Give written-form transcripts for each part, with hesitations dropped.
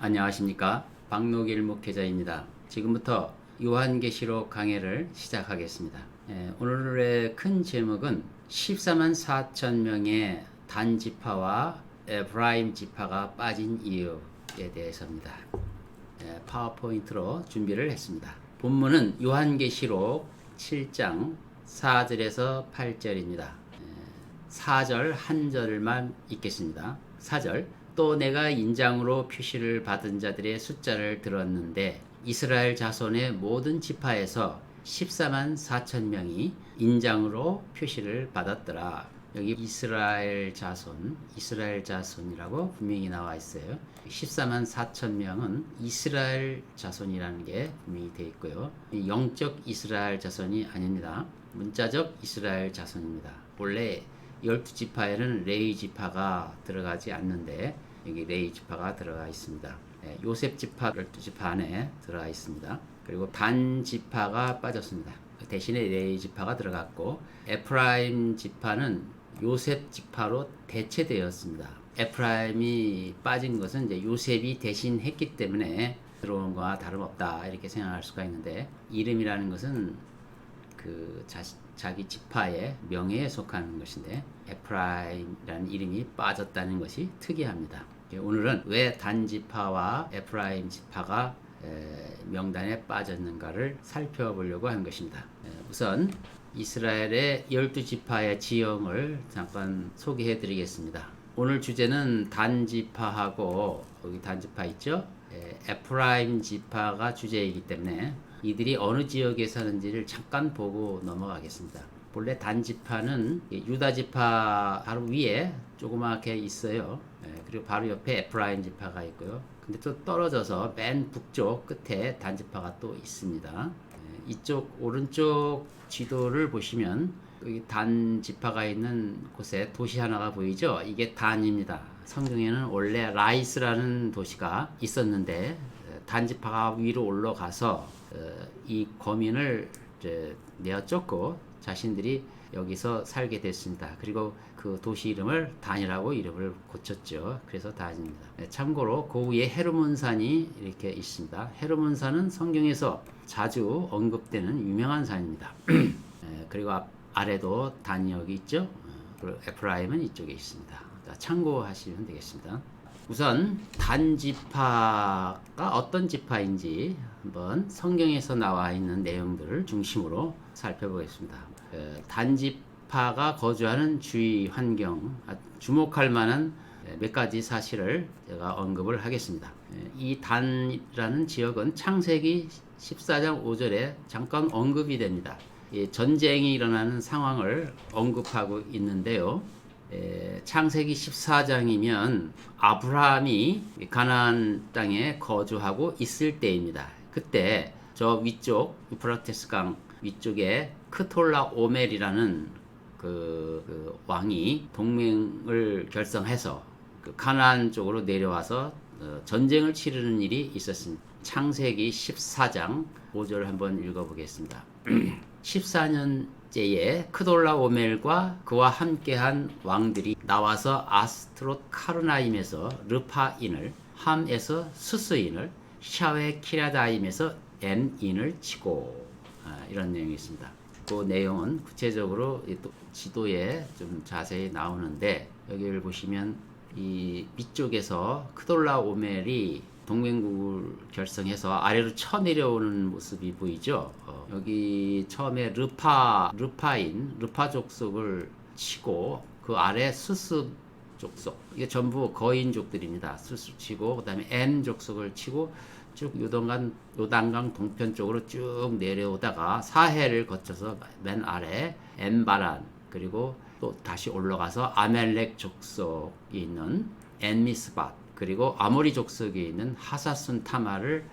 안녕하십니까. 박노길 목회자입니다. 지금부터 요한계시록 강해를 시작하겠습니다. 오늘의 큰 제목은 14만 4천 명의 단지파와 에프라임 지파가 빠진 이유에 대해서입니다. 파워포인트로 준비를 했습니다. 본문은 요한계시록 7장 4절에서 8절입니다. 4절 한 절만 읽겠습니다. 4절 또 내가 인장으로 표시를 받은 자들의 숫자를 들었는데 이스라엘 자손의 모든 지파에서 14만 4천 명이 인장으로 표시를 받았더라. 여기 이스라엘 자손이라고 분명히 나와 있어요. 14만 4천 명은 이스라엘 자손이라는 게 분명히 되어 있고요. 영적 이스라엘 자손이 아닙니다. 문자적 이스라엘 자손입니다. 원래 12지파에는 레위 지파가 들어가지 않는데 여기 레위 지파가 들어가 있습니다. 요셉 지파 12지파 안에 들어가 있습니다. 그리고 단 지파가 빠졌습니다. 대신에 레위 지파가 들어갔고 에프라임 지파는 요셉 지파로 대체되었습니다. 에프라임이 빠진 것은 이제 요셉이 대신했기 때문에 들어온 거와 다름없다 이렇게 생각할 수가 있는데, 이름이라는 것은 그 자기 지파의 명예에 속하는 것인데 에프라임이라는 이름이 빠졌다는 것이 특이합니다. 오늘은 왜 단지파와 에프라임 지파가 명단에 빠졌는가를 살펴보려고 한 것입니다. 우선 이스라엘의 12지파의 지형을 잠깐 소개해 드리겠습니다. 오늘 주제는 단지파하고, 여기 단지파 있죠? 에프라임 지파가 주제이기 때문에 이들이 어느 지역에 사는지를 잠깐 보고 넘어가겠습니다. 본래 단지파는 유다 지파 바로 위에 조그맣게 있어요. 그리고 바로 옆에 에프라임 지파가 있고요. 근데 또 떨어져서 맨 북쪽 끝에 단지파가 또 있습니다. 이쪽 오른쪽 지도를 보시면 여기 단지파가 있는 곳에 도시 하나가 보이죠? 이게 단입니다. 성경에는 원래 라이스라는 도시가 있었는데 단지파가 위로 올라가서 이 거민을 내어쫓고 자신들이 여기서 살게 됐습니다. 그리고 그 도시 이름을 단이라고 이름을 고쳤죠. 그래서 단입니다. 참고로 그 위에 헤르몬산이 이렇게 있습니다. 헤르몬산은 성경에서 자주 언급되는 유명한 산입니다. 그리고 아래도 단이 여기 있죠. 그리고 에프라임은 이쪽에 있습니다. 참고하시면 되겠습니다. 우선 단지파가 어떤 지파인지 한번 성경에서 나와 있는 내용들을 중심으로 살펴보겠습니다. 단지파가 거주하는 주위 환경, 주목할 만한 몇 가지 사실을 제가 언급을 하겠습니다. 이 단이라는 지역은 창세기 14장 5절에 잠깐 언급이 됩니다. 전쟁이 일어나는 상황을 언급하고 있는데요. 창세기 14장이면 아브라함이 가나안 땅에 거주하고 있을 때입니다. 그때 저 위쪽 유프라테스 강 위쪽에 크톨라 오멜이라는 그 왕이 동맹을 결성해서 그 가나안 쪽으로 내려와서 전쟁을 치르는 일이 있었습니다. 창세기 14장 5절 한번 읽어보겠습니다. 14년째에 크돌라 오멜과 그와 함께한 왕들이 나와서 아스트롯 카르나임에서 르파인을, 함에서 스스인을, 샤웨 키라다임에서 엔인을 치고, 이런 내용이 있습니다. 그 내용은 구체적으로 지도에 좀 자세히 나오는데, 여기를 보시면 이 위쪽에서 크돌라 오멜이 동맹국을 결성해서 아래로 쳐내려오는 모습이 보이죠. 여기 처음에 르파 족속을 치고 그 아래 스스 족속, 이게 전부 거인족들입니다. 스스 치고 그 다음에 엔 족속을 치고 쭉 요단강 동편 쪽으로 쭉 내려오다가 사해를 거쳐서 맨 아래 엔바란, 그리고 또 다시 올라가서 아멜렉 족속이 있는 엔미스밧, 그리고 아모리 족속에 있는 하사순 타마를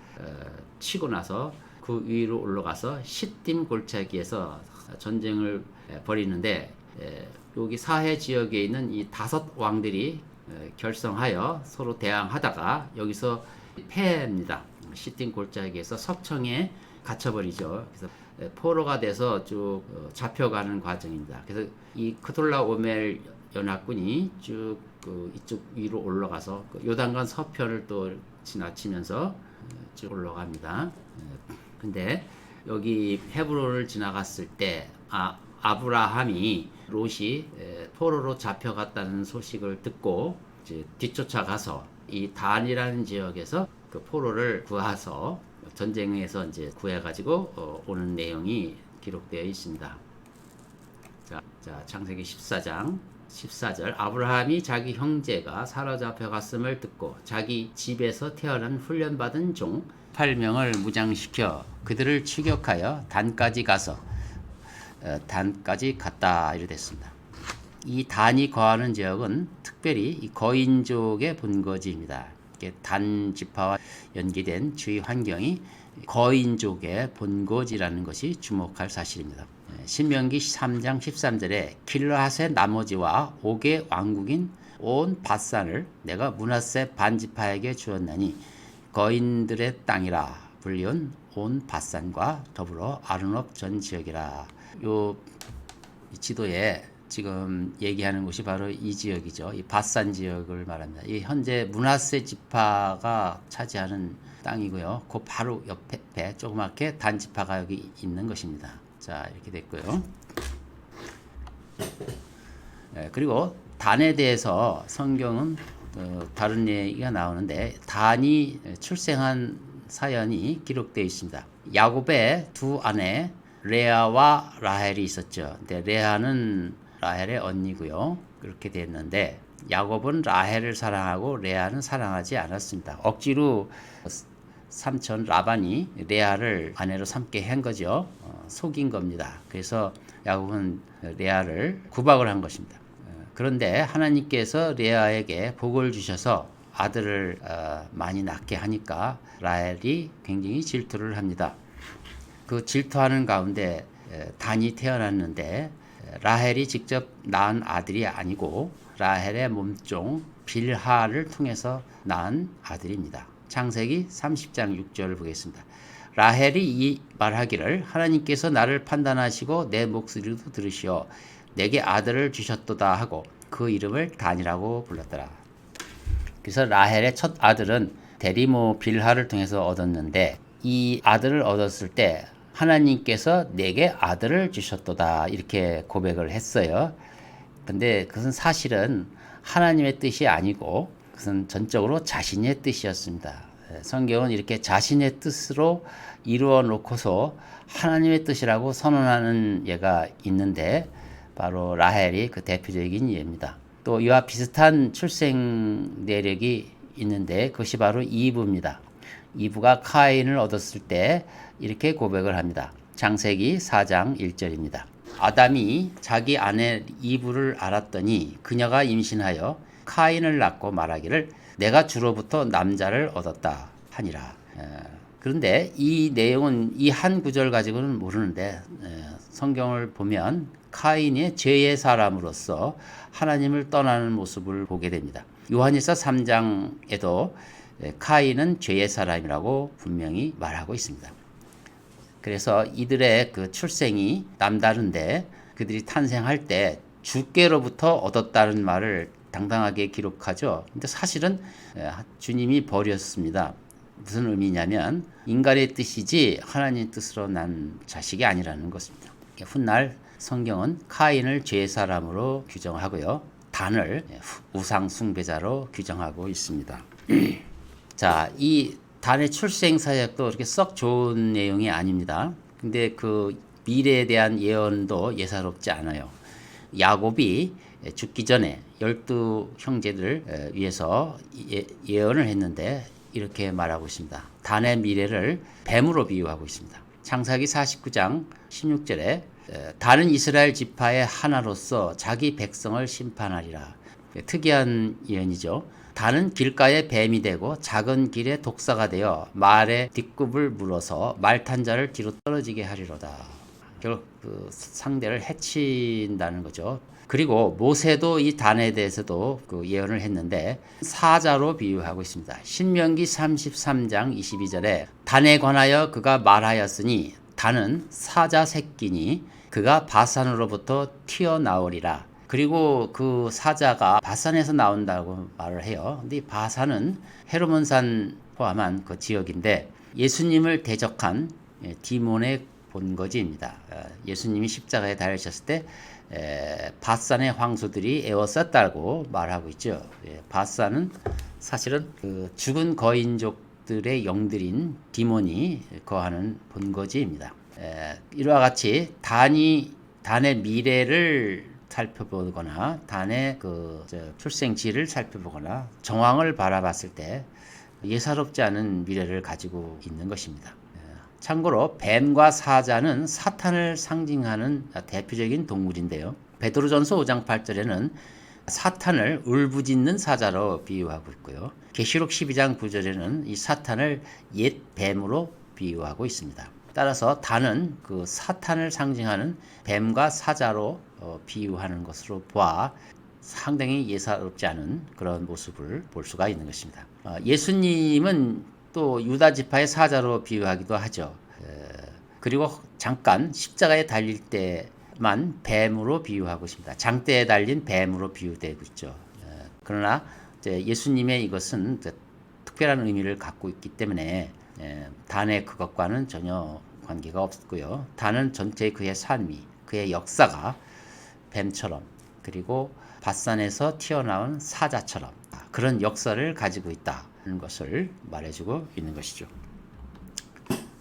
치고 나서 그 위로 올라가서 시딤 골짜기에서 전쟁을 벌이는데, 여기 사해 지역에 있는 이 5 왕들이 결성하여 서로 대항하다가 여기서 패합니다. 시딤 골짜기에서 석청에 갇혀버리죠. 그래서 포로가 돼서 쭉 잡혀가는 과정입니다. 그래서 이 크톨라 오멜 연합군이 쭉 이쪽 위로 올라가서 요단강 서편을 또 지나치면서 쭉 올라갑니다. 근데 여기 헤브론을 지나갔을 때 아브라함이 롯이 포로로 잡혀갔다는 소식을 듣고 이제 뒤쫓아가서 이 단이라는 지역에서 그 포로를 구해서 전쟁에서 이제 구해가지고 오는 내용이 기록되어 있습니다. 자, 창세기 14장 14절 아브라함이 자기 형제가 사로잡혀 갔음을 듣고 자기 집에서 태어난 훈련받은 종 8명을 무장시켜 그들을 추격하여 단까지 가서 단까지 갔다 이렇게 됐습니다. 이 단이 거하는 지역은 특별히 이 거인족의 본거지입니다. 단 지파와 연계된 주위 환경이 거인족의 본거지라는 것이 주목할 사실입니다. 신명기 3장 13절에 길르앗의 나머지와 옥의 왕국인 온 바산을 내가 므낫세 반지파에게 주었나니 거인들의 땅이라 불리운 온 바산과 더불어 아르논 전 지역이라. 요 지도에 지금 얘기하는 곳이 바로 이 지역이죠. 이 바산 지역을 말합니다. 이 현재 므낫세 지파가 차지하는 땅이고요. 그 바로 옆에 조그맣게 단 지파가 여기 있는 것입니다. 자, 이렇게 됐고요. 그리고 단에 대해서 성경은 다른 얘기가 나오는데 단이 출생한 사연이 기록되어 있습니다. 야곱의 두 아내 레아와 라헬이 있었죠. 근데 레아는 라헬의 언니고요. 그렇게 됐는데 야곱은 라헬을 사랑하고 레아는 사랑하지 않았습니다. 억지로 삼촌 라반이 레아를 아내로 삼게 한 거죠. 속인 겁니다. 그래서 야곱은 레아를 구박을 한 것입니다. 그런데 하나님께서 레아에게 복을 주셔서 아들을 많이 낳게 하니까 라헬이 굉장히 질투를 합니다. 그 질투하는 가운데 단이 태어났는데 라헬이 직접 낳은 아들이 아니고 라헬의 몸종 빌하를 통해서 낳은 아들입니다. 창세기 30장 6절을 보겠습니다. 라헬이 이 말하기를 하나님께서 나를 판단하시고 내 목소리도 들으시어 내게 아들을 주셨도다 하고 그 이름을 단이라고 불렀더라. 그래서 라헬의 첫 아들은 대리모 빌하를 통해서 얻었는데 이 아들을 얻었을 때 하나님께서 내게 아들을 주셨도다 이렇게 고백을 했어요. 근데 그것은 사실은 하나님의 뜻이 아니고 그것은 전적으로 자신의 뜻이었습니다. 성경은 이렇게 자신의 뜻으로 이루어 놓고서 하나님의 뜻이라고 선언하는 예가 있는데 바로 라헬이 그 대표적인 예입니다. 또 이와 비슷한 출생 내력이 있는데 그것이 바로 이브입니다. 이브가 카인을 얻었을 때 이렇게 고백을 합니다. 창세기 4장 1절입니다. 아담이 자기 아내 이브를 알았더니 그녀가 임신하여 카인을 낳고 말하기를 내가 주로부터 남자를 얻었다 하니라. 그런데 이 내용은 이 한 구절 가지고는 모르는데 성경을 보면 카인이 죄의 사람으로서 하나님을 떠나는 모습을 보게 됩니다. 요한일서 3장에도 카인은 죄의 사람이라고 분명히 말하고 있습니다. 그래서 이들의 그 출생이 남다른데 그들이 탄생할 때 주께로부터 얻었다는 말을 당당하게 기록하죠. 근데 사실은 주님이 버렸습니다. 무슨 의미냐면 인간의 뜻이지 하나님의 뜻으로 난 자식이 아니라는 것입니다. 훗날 성경은 카인을 죄의 사람으로 규정하고요. 단을 우상 숭배자로 규정하고 있습니다. 자, 이 단의 출생 사역도 그렇게 썩 좋은 내용이 아닙니다. 근데 그 미래에 대한 예언도 예사롭지 않아요. 야곱이 죽기 전에 12 형제들을 위해서 예언을 했는데 이렇게 말하고 있습니다. 단의 미래를 뱀으로 비유하고 있습니다. 창세기 49장 16절에 단은 이스라엘 지파의 하나로서 자기 백성을 심판하리라. 특이한 예언이죠. 단은 길가에 뱀이 되고 작은 길에 독사가 되어 말의 뒷굽을 물어서 말 탄 자를 뒤로 떨어지게 하리로다. 결국 그 상대를 해친다는 거죠. 그리고 모세도 이 단에 대해서도 그 예언을 했는데 사자로 비유하고 있습니다. 신명기 33장 22절에 단에 관하여 그가 말하였으니 단은 사자 새끼니 그가 바산으로부터 튀어나오리라. 그리고 그 사자가 바산에서 나온다고 말을 해요. 근데 이 바산은 헤르몬산 포함한 그 지역인데 예수님을 대적한 디몬의 본거지입니다. 예수님이 십자가에 달리셨을 때 바산의 황소들이 에워쌌다고 말하고 있죠. 바산은 사실은 그 죽은 거인족들의 영들인 디몬이 거하는 본거지입니다. 이와 같이 단의 미래를 살펴보거나 단의 그 출생지를 살펴보거나 정황을 바라봤을 때 예사롭지 않은 미래를 가지고 있는 것입니다. 참고로 뱀과 사자는 사탄을 상징하는 대표적인 동물인데요. 베드로전서 5장 8절에는 사탄을 울부짖는 사자로 비유하고 있고요. 계시록 12장 9절에는 이 사탄을 옛 뱀으로 비유하고 있습니다. 따라서 단은 그 사탄을 상징하는 뱀과 사자로 비유하는 것으로 보아 상당히 예사롭지 않은 그런 모습을 볼 수가 있는 것입니다. 예수님은 또 유다 지파의 사자로 비유하기도 하죠. 그리고 잠깐 십자가에 달릴 때만 뱀으로 비유하고 있습니다. 장대에 달린 뱀으로 비유되고 있죠. 그러나 예수님의 이것은 특별한 의미를 갖고 있기 때문에 단의 그것과는 전혀 관계가 없고요. 단은 전체 그의 삶이, 그의 역사가 뱀처럼 그리고 밧산에서 튀어나온 사자처럼 그런 역사를 가지고 있다는 것을 말해주고 있는 것이죠.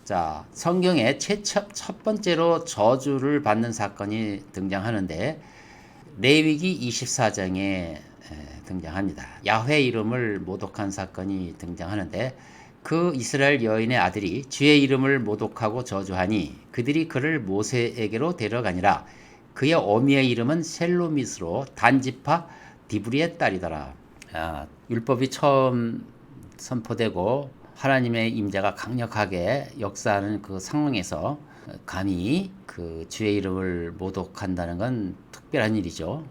자, 성경에 첫 번째로 저주를 받는 사건이 등장하는데 레위기 24장에 등장합니다. 야훼 이름을 모독한 사건이 등장하는데 그 이스라엘 여인의 아들이 주의 이름을 모독하고 저주하니 그들이 그를 모세에게로 데려가니라. 그의 어미의 이름은 셀로밋으로 단지파 디브리의 딸이더라. 율법이 처음 선포되고 하나님의 임재가 강력하게 역사하는 그 상황에서 감히 그 주의 이름을 모독한다는 건 특별한 일이죠.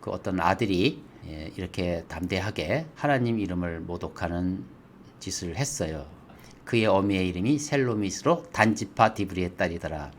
그 어떤 아들이 이렇게 담대하게 하나님 이름을 모독하는 짓을 했어요. 그의 어미의 이름이 셀로밋으로 단지파 디브리의 딸이더라.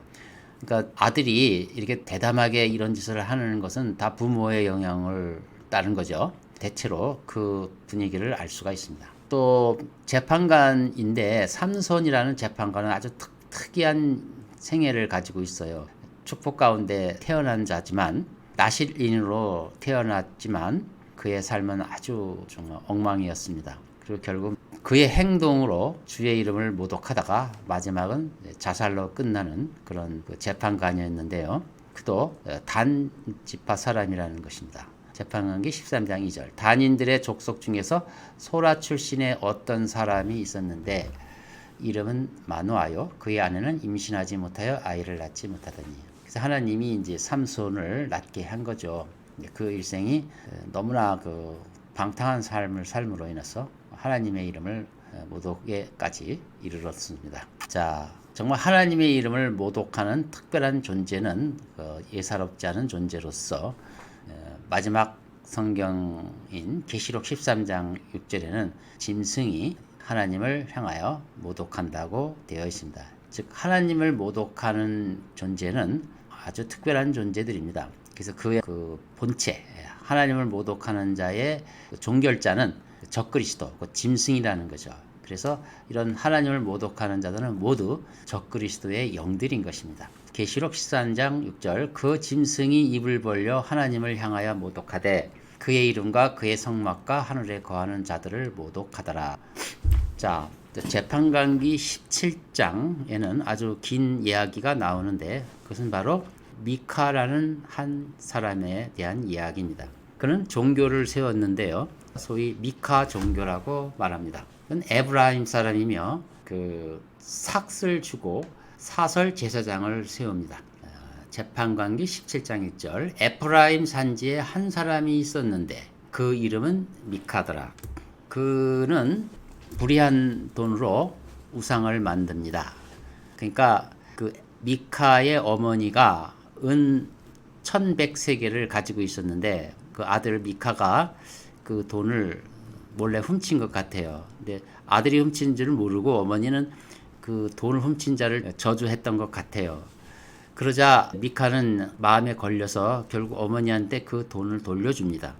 그러니까 아들이 이렇게 대담하게 이런 짓을 하는 것은 다 부모의 영향을 따른 거죠. 대체로 그 분위기를 알 수가 있습니다. 또 재판관인데 삼손이라는 재판관은 아주 특이한 생애를 가지고 있어요. 축복 가운데 태어난 자지만 나실인으로 태어났지만 그의 삶은 아주 정말 엉망이었습니다. 그리고 결국 그의 행동으로 주의 이름을 모독하다가 마지막은 자살로 끝나는 그런 재판관이었는데요. 그도 단 지파 사람이라는 것입니다. 재판관기 13장 2절 단인들의 족속 중에서 소라 출신의 어떤 사람이 있었는데 이름은 마노아요. 그의 아내는 임신하지 못하여 아이를 낳지 못하더니. 그래서 하나님이 이제 삼손을 낳게 한 거죠. 그 일생이 너무나 그 방탕한 삶을 삶으로 인해서 하나님의 이름을 모독에까지 이르렀습니다. 자, 정말 하나님의 이름을 모독하는 특별한 존재는 예사롭지 않은 존재로서 마지막 성경인 계시록 13장 6절에는 짐승이 하나님을 향하여 모독한다고 되어 있습니다. 즉 하나님을 모독하는 존재는 아주 특별한 존재들입니다. 그래서 그의 그 본체, 하나님을 모독하는 자의 종결자는 적그리스도, 짐승이라는 거죠. 그래서 이런 하나님을 모독하는 자들은 모두 적그리스도의 영들인 것입니다. 계시록 13장 6절 그 짐승이 입을 벌려 하나님을 향하여 모독하되 그의 이름과 그의 성막과 하늘에 거하는 자들을 모독하더라. 자, 재판관기 17장에는 아주 긴 이야기가 나오는데 그것은 바로 미카라는 한 사람에 대한 이야기입니다. 그는 종교를 세웠는데요. 소위 미카 종교라고 말합니다. 그는 에브라임 사람이며 그 삭을 주고 사설 제사장을 세웁니다. 재판관기 17장 1절 에프라임 산지에 한 사람이 있었는데 그 이름은 미카더라. 그는 불의한 돈으로 우상을 만듭니다. 그러니까 그 미카의 어머니가 은 1100세겔을 가지고 있었는데 그 아들 미카가 그 돈을 몰래 훔친 것 같아요. 근데 아들이 훔친 줄을 모르고 어머니는 그 돈을 훔친 자를 저주했던 것 같아요. 그러자 미카는 마음에 걸려서 결국 어머니한테 그 돈을 돌려줍니다.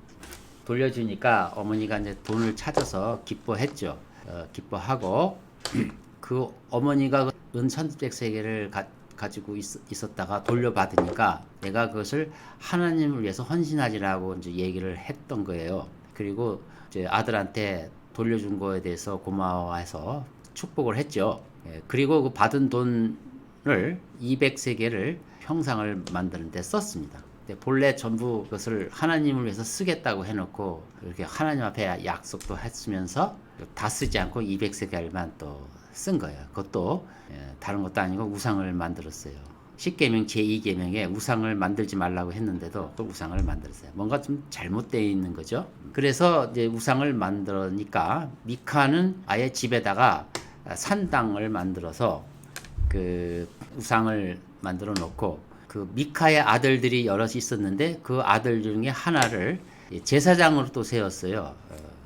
돌려주니까 어머니가 이제 돈을 찾아서 기뻐했죠. 기뻐하고 그 어머니가 은 1,100세겔을 가지고 있었다가 돌려받으니까 내가 그것을 하나님을 위해서 헌신하지라고 이제 얘기를 했던 거예요. 그리고 이제 아들한테 돌려준 거에 대해서 고마워해서 축복을 했죠. 그리고 그 받은 돈을 200세겔을 형상을 만드는 데 썼습니다. 본래 전부 그것을 하나님을 위해서 쓰겠다고 해놓고 이렇게 하나님 앞에 약속도 했으면서 다 쓰지 않고 200세겔만 또 쓴 거예요. 그것도 다른 것도 아니고 우상을 만들었어요. 10계명 제2계명에 우상을 만들지 말라고 했는데도 그 우상을 만들었어요. 뭔가 좀 잘못되어 있는 거죠. 그래서 이제 우상을 만들으니까 미카는 아예 집에다가 산당을 만들어서 그 우상을 만들어 놓고 그 미카의 아들들이 여럿이 있었는데 그 아들 중에 하나를 제사장으로 또 세웠어요.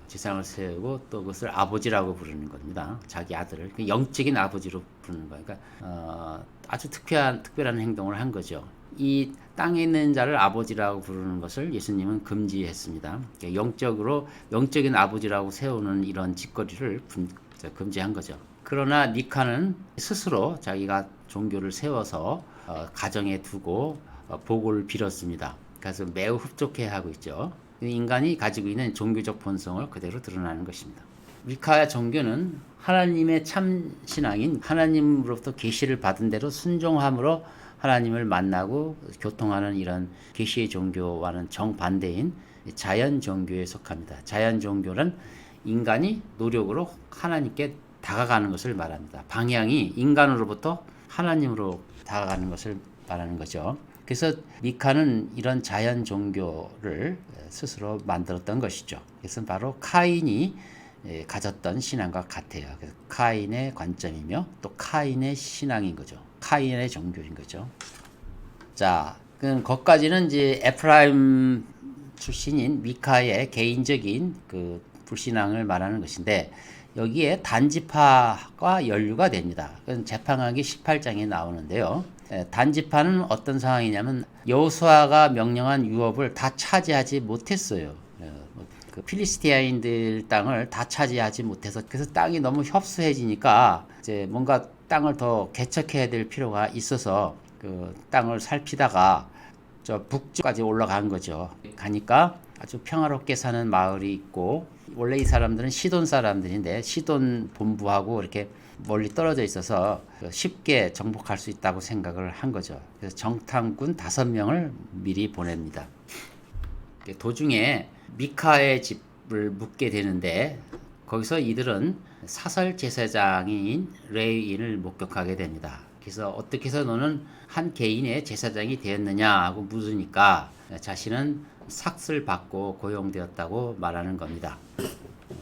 제사장을 세우고 또 그것을 아버지라고 부르는 겁니다. 자기 아들을 영적인 아버지로 부르는 거예요. 그러니까 아주 특별한 행동을 한 거죠. 이 땅에 있는 자를 아버지라고 부르는 것을 예수님은 금지했습니다. 영적인 아버지라고 세우는 이런 짓거리를 금지한 거죠. 그러나 미카는 스스로 자기가 종교를 세워서 가정에 두고 복을 빌었습니다. 그래서 매우 흡족해하고 있죠. 인간이 가지고 있는 종교적 본성을 그대로 드러나는 것입니다. 미카의 종교는 하나님의 참 신앙인 하나님으로부터 계시를 받은 대로 순종함으로 하나님을 만나고 교통하는 이런 계시의 종교와는 정반대인 자연 종교에 속합니다. 자연 종교는 인간이 노력으로 하나님께 다가가는 것을 말합니다. 방향이 인간으로부터 하나님으로 다가가는 것을 말하는 거죠. 그래서 미카는 이런 자연 종교를 스스로 만들었던 것이죠. 그것은 바로 카인이 가졌던 신앙과 같아요. 그래서 카인의 관점이며 또 카인의 신앙인 거죠. 카인의 종교인 거죠. 자, 그럼 거기까지는 이제 에프라임 출신인 미카의 개인적인 그 불신앙을 말하는 것인데 여기에 단지파가 연루가 됩니다. 그건 재판하기 18장에 나오는데요. 단지파는 어떤 상황이냐면 여호수아가 명령한 유업을 다 차지하지 못했어요. 그 필리스티아인들 땅을 다 차지하지 못해서 그래서 땅이 너무 협소해지니까 이제 뭔가 땅을 더 개척해야 될 필요가 있어서 그 땅을 살피다가 저 북쪽까지 올라간 거죠. 가니까 아주 평화롭게 사는 마을이 있고 원래 이 사람들은 시돈 사람들인데 시돈 본부하고 이렇게 멀리 떨어져 있어서 쉽게 정복할 수 있다고 생각을 한 거죠. 그래서 정탐꾼 5명을 미리 보냅니다. 도중에 미카의 집을 묵게 되는데 거기서 이들은 사설 제사장인 레위인을 목격하게 됩니다. 그래서 어떻게 해서 너는 한 개인의 제사장이 되었느냐 하고 물으니까 자신은 삭슬 받고 고용되었다고 말하는 겁니다.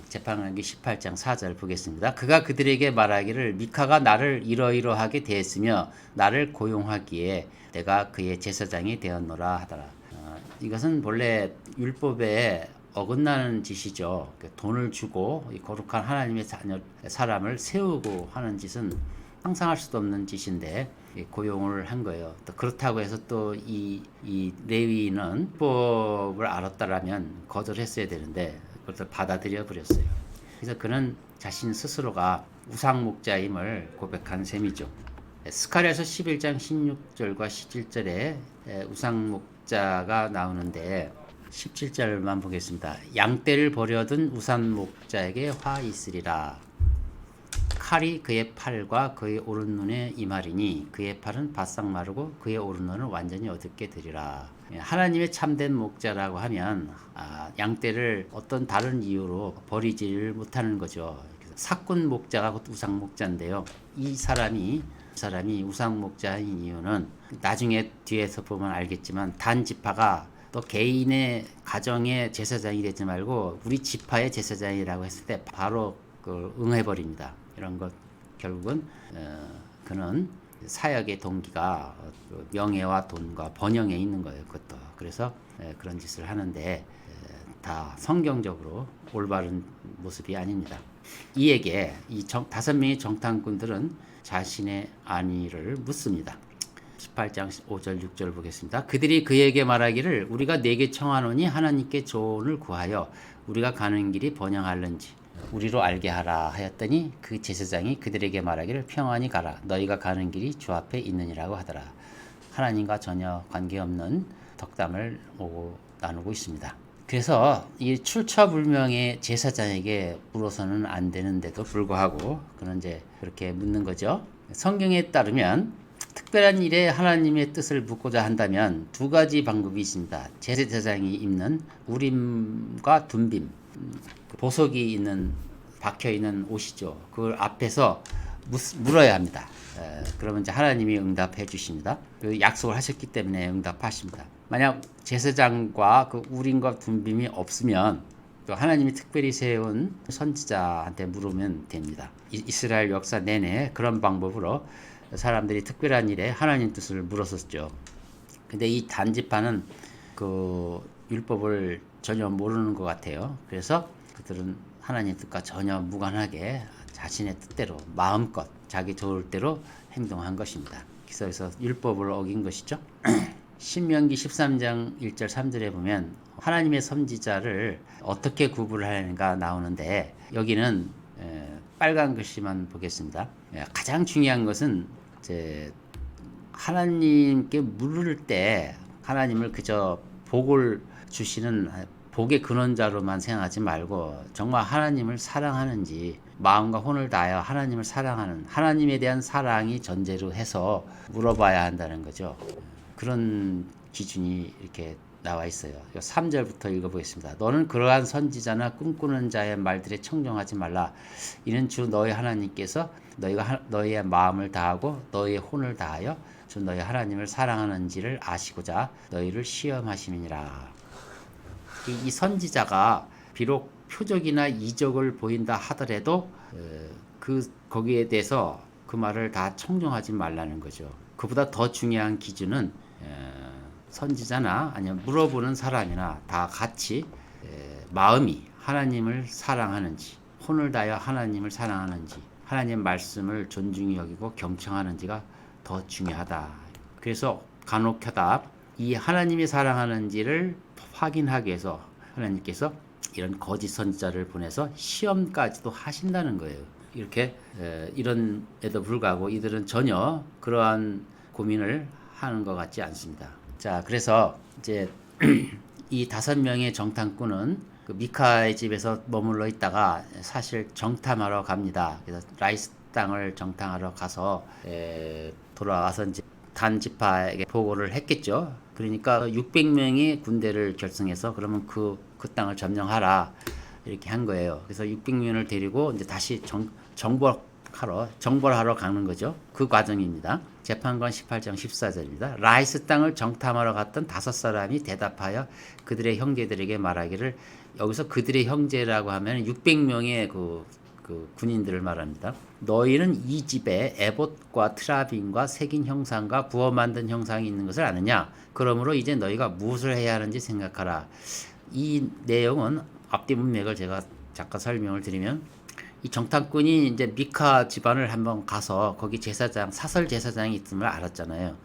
재판하기 18장 4절 보겠습니다. 그가 그들에게 말하기를 미카가 나를 이러이러하게 대했으며 나를 고용하기에 내가 그의 제사장이 되었노라 하더라. 이것은 본래 율법에 어긋나는 짓이죠. 돈을 주고 거룩한 하나님의 사람을 세우고 하는 짓은 상상할 수도 없는 짓인데 고용을 한 거예요. 또 그렇다고 해서 또 이 레위인은 율법을 알았다라면 거절했어야 되는데 그것을 받아들여 버렸어요. 그래서 그는 자신 스스로가 우상 목자임을 고백한 셈이죠. 스가랴서 11장 16절과 17절에 우상 목자가 나오는데 17절만 보겠습니다. 양떼를 버려둔 우상 목자에게 화 있으리라. 칼이 그의 팔과 그의 오른 눈에 임하리니 그의 팔은 바싹 마르고 그의 오른 눈은 완전히 어둡게 되리라. 하나님의 참된 목자라고 하면 양떼를 어떤 다른 이유로 버리지를 못하는 거죠. 사꾼 목자가 곧 우상 목자인데요. 이 사람이 우상 목자인 이유는 나중에 뒤에서 보면 알겠지만 단 지파가 또 개인의 가정의 제사장이 되지 말고 우리 지파의 제사장이라고 했을 때 바로 그걸 응해버립니다. 이런 것 결국은 그는 사역의 동기가 명예와 돈과 번영에 있는 거예요. 그것도 그래서 그런 짓을 하는데 다 성경적으로 올바른 모습이 아닙니다. 이에게 이 5명의 정탐꾼들은 자신의 안위를 묻습니다. 18장 5절 6절 보겠습니다. 그들이 그에게 말하기를 우리가 네게 청하노니 하나님께 조언을 구하여 우리가 가는 길이 번영할는지 우리로 알게 하라 하였더니 그 제사장이 그들에게 말하기를 평안히 가라 너희가 가는 길이 주 앞에 있느니라고 하더라. 하나님과 전혀 관계없는 덕담을 나누고 있습니다. 그래서 이 출처불명의 제사장에게 물어서는 안 되는데도 불구하고 그는 이제 그렇게 묻는 거죠. 성경에 따르면 특별한 일에 하나님의 뜻을 묻고자 한다면 두 가지 방법이 있습니다. 제사장이 입는 우림과 둠빔, 보석이 있는 박혀 있는 옷이죠. 그걸 앞에서 물어야 합니다. 그러면 이제 하나님이 응답해 주십니다. 그 약속을 하셨기 때문에 응답하십니다. 만약 제사장과 그 우림과 둠빔이 없으면 또 하나님이 특별히 세운 선지자한테 물으면 됩니다. 이스라엘 역사 내내 그런 방법으로 사람들이 특별한 일에 하나님 뜻을 물었었죠. 근데 이 단지파는 그 율법을 전혀 모르는 것 같아요. 그래서 그들은 하나님 뜻과 전혀 무관하게 자신의 뜻대로 마음껏 자기 좋을 대로 행동한 것입니다. 그래서 율법을 어긴 것이죠. 신명기 13장 1절 3절에 보면 하나님의 선지자를 어떻게 구분하는가 나오는데 여기는 빨간 글씨만 보겠습니다. 가장 중요한 것은 이제 하나님께 물을 때 하나님을 그저 복을 주시는 복의 근원자로만 생각하지 말고 정말 하나님을 사랑하는지 마음과 혼을 다하여 하나님을 사랑하는 하나님에 대한 사랑이 전제로 해서 물어봐야 한다는 거죠. 그런 기준이 이렇게 나와 있어요. 3절부터 읽어보겠습니다. 너는 그러한 선지자나 꿈꾸는 자의 말들에 청종하지 말라. 이는 주 너희 하나님께서 너희가 너희의 마음을 다하고 너희의 혼을 다하여 주 너희 하나님을 사랑하는지를 아시고자 너희를 시험하심이니라. 이 선지자가 비록 표적이나 이적을 보인다 하더라도 거기에 대해서 그 말을 다 청종하지 말라는 거죠. 그보다 더 중요한 기준은 선지자나 아니면 물어보는 사람이나 다 같이 마음이 하나님을 사랑하는지 혼을 다하여 하나님을 사랑하는지 하나님 말씀을 존중히 여기고 경청하는지가 더 중요하다. 그래서 간혹하다 이 하나님이 사랑하는지를 확인하기 위해서 하나님께서 이런 거짓 선지자를 보내서 시험까지도 하신다는 거예요. 이렇게 이런에도 불구하고 이들은 전혀 그러한 고민을 하는 것 같지 않습니다. 자, 그래서 이제 이 5명의 정탐꾼은 그 미카의 집에서 머물러 있다가 사실 정탐하러 갑니다. 그래서 라이스 땅을 정탐하러 가서 돌아와서 이제 단지파에게 보고를 했겠죠. 그러니까 600명의 군대를 결성해서 그러면 그 땅을 점령하라 이렇게 한 거예요. 그래서 600명을 데리고 이제 다시 정벌하러 가는 거죠. 그 과정입니다. 재판관 18장 14절입니다. 라이스 땅을 정탐하러 갔던 5사람이 대답하여 그들의 형제들에게 말하기를 여기서 그들의 형제라고 하면 600명의 그 군인들을 말합니다. 너희는 이 집에 에봇과 트라빔과 새긴 형상과 부어 만든 형상이 있는 것을 아느냐? 그러므로 이제 너희가 무엇을 해야 하는지 생각하라. 이 내용은 앞뒤 문맥을 제가 잠깐 설명을 드리면 이 정탐꾼이 이제 미카 집안을 한번 가서 거기 사설 제사장이 있음을 알았잖아요.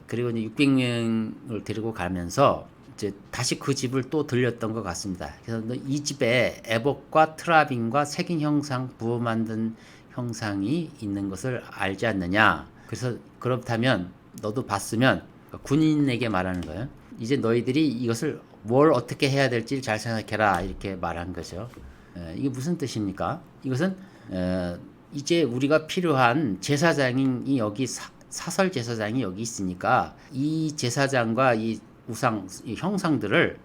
그리고 이제 600명을 데리고 가면서 이제 다시 그 집을 또 들렸던 것 같습니다. 그래서 이 집에 에봇과 트라빔과 새긴 형상, 부어 만든 형상이 있는 것을 알지 않느냐. 그래서 그렇다면 너도 봤으면 군인에게 말하는 거예요. 이제 너희들이 이것을 뭘 어떻게 해야 될지 잘 생각해라 이렇게 말한 거죠. 이게 무슨 뜻입니까? 이것은 이제 우리가 필요한 제사장이 여기 사설 제사장이 여기 있으니까 이 제사장과 이 이 형상들을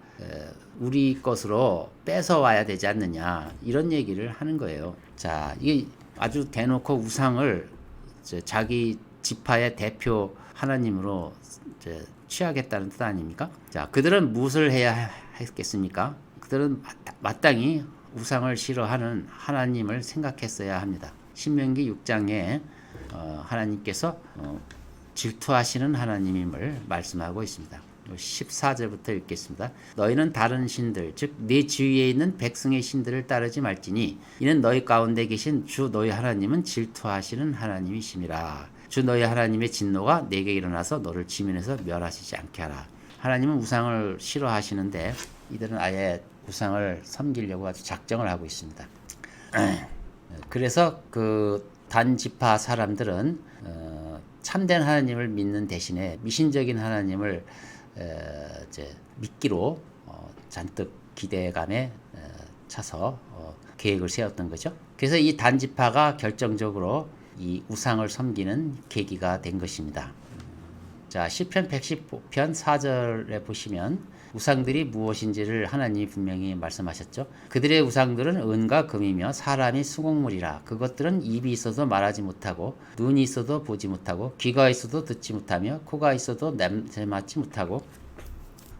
우리 것으로 뺏어와야 되지 않느냐 이런 얘기를 하는 거예요. 자, 이게 아주 대놓고 우상을 자기 지파의 대표 하나님으로 취하겠다는 뜻 아닙니까? 자, 그들은 무엇을 해야 했겠습니까? 그들은 마땅히 우상을 싫어하는 하나님을 생각했어야 합니다. 신명기 6장에 하나님께서 질투하시는 하나님임을 말씀하고 있습니다. 14절부터 읽겠습니다. 너희는 다른 신들 즉 네 주위에 있는 백성의 신들을 따르지 말지니 이는 너희 가운데 계신 주 너희 하나님은 질투하시는 하나님이심이라. 주 너희 하나님의 진노가 내게 일어나서 너를 지면에서 멸하시지 않게 하라. 하나님은 우상을 싫어하시는데 이들은 아예 우상을 섬기려고 아주 작정을 하고 있습니다. 그래서 그 단지파 사람들은 참된 하나님을 믿는 대신에 미신적인 하나님을 이제 믿기로 잔뜩 기대감에 차서 계획을 세웠던 거죠. 그래서 이 단지파가 결정적으로 이 우상을 섬기는 계기가 된 것입니다. 자, 시편 115편 4절에 보시면 우상들이 무엇인지를 하나님이 분명히 말씀하셨죠. 그들의 우상들은 은과 금이며 사람이 수공물이라. 그것들은 입이 있어도 말하지 못하고 눈이 있어도 보지 못하고 귀가 있어도 듣지 못하며 코가 있어도 냄새 맡지 못하고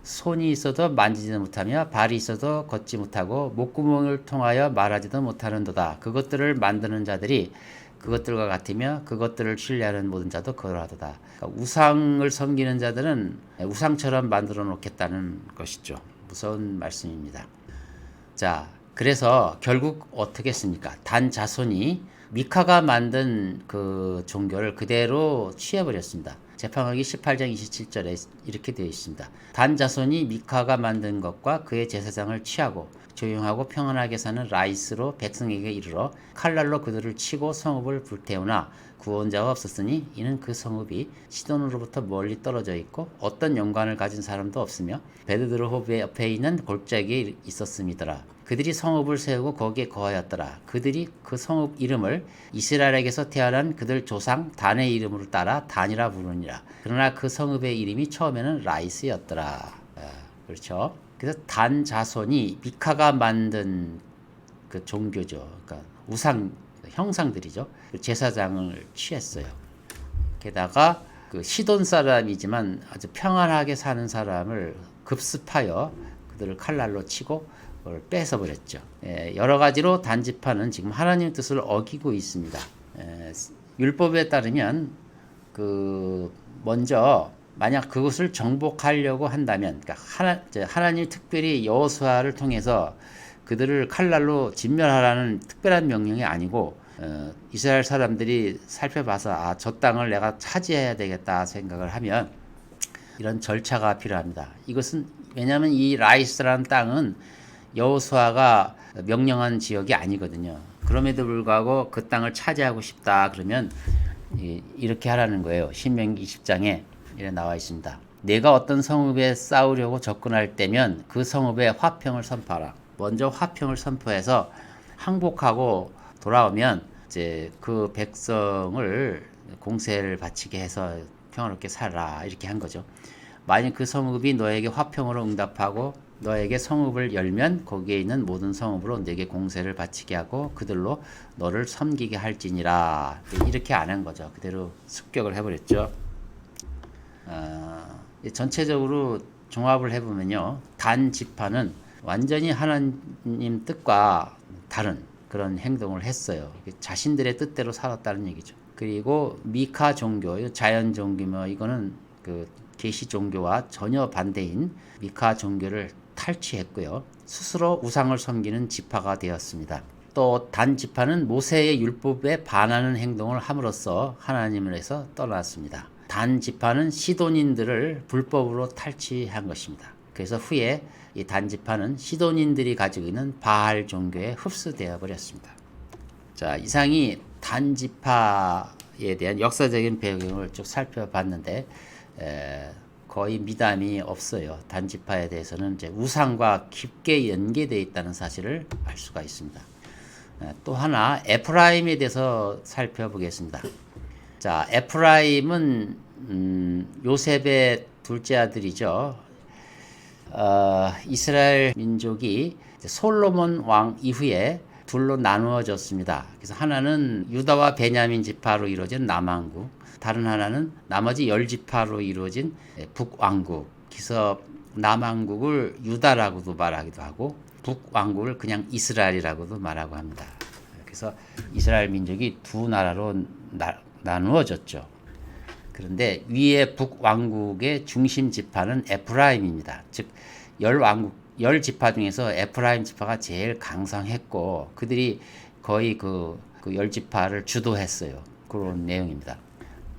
손이 있어도 만지지도 못하며 발이 있어도 걷지 못하고 목구멍을 통하여 말하지도 못하는도다. 그것들을 만드는 자들이 그것들과 같으며 그것들을 신뢰하는 모든 자도 그러하도다. 그러니까 우상을 섬기는 자들은 우상처럼 만들어 놓겠다는 것이죠. 무서운 말씀입니다. 자, 그래서 결국 어떻게 했습니까? 단 자손이 미카가 만든 그 종교를 그대로 취해버렸습니다. 재판하기 18장 27절에 이렇게 되어 있습니다. 단 자손이 미카가 만든 것과 그의 제사장을 취하고 조용하고 평안하게 사는 라이스로 백성에게 이르러 칼날로 그들을 치고 성읍을 불태우나 구원자가 없었으니 이는 그 성읍이 시돈으로부터 멀리 떨어져 있고 어떤 연관을 가진 사람도 없으며 베드드르호브 옆에 있는 골짜기에 있었음이더라. 그들이 성읍을 세우고 거기에 거하였더라. 그들이 그 성읍 이름을 이스라엘에게서 태어난 그들 조상 단의 이름으로 따라 단이라 부르니라. 그러나 그 성읍의 이름이 처음에는 라이스였더라. 그렇죠. 그래서 단 자손이 미카가 만든 그 종교죠. 그러니까 우상 형상들이죠. 그 제사장을 취했어요. 게다가 그 시돈 사람이지만 아주 평안하게 사는 사람을 급습하여 그들을 칼날로 치고 그걸 뺏어버렸죠. 여러 가지로 단지파는 지금 하나님의 뜻을 어기고 있습니다. 율법에 따르면 그 먼저 만약 그것을 정복하려고 한다면, 그러니까 하나님이 특별히 여호수아를 통해서 그들을 칼날로 진멸하라는 특별한 명령이 아니고 이스라엘 사람들이 살펴봐서 저 땅을 내가 차지해야 되겠다 생각을 하면 이런 절차가 필요합니다. 이것은 왜냐하면 이 라이스라는 땅은 여호수아가 명령한 지역이 아니거든요. 그럼에도 불구하고 그 땅을 차지하고 싶다 그러면 이렇게 하라는 거예요. 신명기 20장에 이렇게 나와 있습니다. 내가 어떤 성읍에 싸우려고 접근할 때면 그 성읍에 화평을 선포하라. 먼저 화평을 선포해서 항복하고 돌아오면 이제 그 백성을 공세를 바치게 해서 평화롭게 살아라 이렇게 한 거죠. 만약 그 성읍이 너에게 화평으로 응답하고 너에게 성읍을 열면 거기에 있는 모든 성읍으로 내게 공세를 바치게 하고 그들로 너를 섬기게 할지니라. 이렇게 안 한 거죠. 그대로 습격을 해버렸죠. 전체적으로 종합을 해보면요. 단 지파는 완전히 하나님 뜻과 다른 그런 행동을 했어요. 자신들의 뜻대로 살았다는 얘기죠. 그리고 미카 종교, 자연 종교, 이거는 그 계시 종교와 전혀 반대인 미카 종교를 탈취했고요. 스스로 우상을 섬기는 지파가 되었습니다. 또 단 지파는 모세의 율법에 반하는 행동을 함으로써 하나님을 해서 떠났습니다. 단 지파는 시돈인들을 불법으로 탈취한 것입니다. 그래서 후에 이 단 지파는 시돈인들이 가지고 있는 바알 종교에 흡수되어 버렸습니다. 자, 이상이 단 지파에 대한 역사적인 배경을 쭉 살펴봤는데 거의 미담이 없어요. 단 지파에 대해서는 이제 우상과 깊게 연계되어 있다는 사실을 알 수가 있습니다. 또 하나 에프라임에 대해서 살펴보겠습니다. 자, 에프라임은 요셉의 둘째 아들이죠. 이스라엘 민족이 솔로몬 왕 이후에 둘로 나누어졌습니다. 그래서 하나는 유다와 베냐민 지파로 이루어진 남왕국, 다른 하나는 나머지 10지파로 이루어진 북왕국. 그래서 남왕국을 유다라고도 말하기도 하고 북왕국을 그냥 이스라엘이라고도 말하고 합니다. 그래서 이스라엘 민족이 두 나라로 나누어졌죠. 그런데 위에 북왕국의 중심 지파는 에프라임입니다. 즉 10지파 중에서 에프라임 지파가 제일 강성했고 그들이 거의 그 10지파를 주도했어요. 그런 내용입니다.